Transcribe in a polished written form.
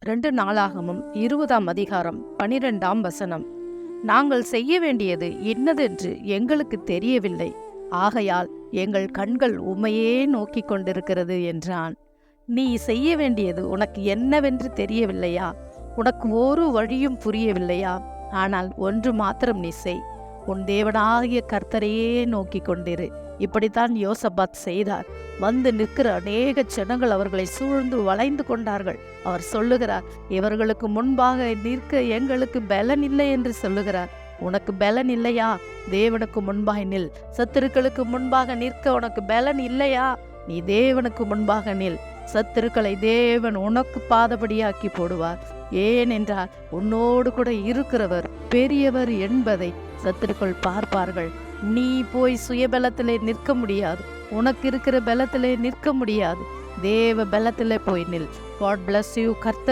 2 நாளாகமம் 20ஆம் அதிகாரம் 12ஆம் வசனம். நாங்கள் செய்ய வேண்டியது இன்னதென்று எங்களுக்கு தெரியவில்லை, ஆகையால் எங்கள் கண்கள் உம்மையே நோக்கிக் கொண்டிருக்கிறது என்றான். நீ செய்ய வேண்டியது உனக்கு என்னவென்று தெரியவில்லையா? உனக்கு ஒரு வழியும் புரியவில்லையா? ஆனால் ஒன்று மாத்திரம் நீ செய், உன் தேவனாகிய கர்த்தரையே நோக்கி கொண்டிரு. இப்படித்தான் யோசபாத் செய்தார். வந்து நிற்கிற அநேக ஜனங்கள் அவர்களை சூழ்ந்து வளைந்து கொண்டார்கள். அவர் சொல்லுகிறார், இவர்களுக்கு முன்பாக நிற்க எங்களுக்கு பலன் இல்லை என்று சொல்லுகிறார். உனக்கு பலன் இல்லையா? தேவனுக்கு முன்பாக நில். சத்துருக்களுக்கு முன்பாக நிற்க உனக்கு பலன் இல்லையா? நீ தேவனுக்கு முன்பாக நில். சத்துருக்களை தேவன் உனக்கு பாதபடியாக்கி போடுவார். ஏனென்றால் உன்னோடு கூட இருக்கிறவர் பெரியவர் என்பதை சத்துருக்கள் பார்ப்பார்கள். நீ போய் சுயபலத்திலே நிற்க முடியாது. உனக்கு இருக்கிற பலத்திலே நிற்க முடியாது. தேவ பலத்திலே போய் நில். God bless you. கர்த்தர்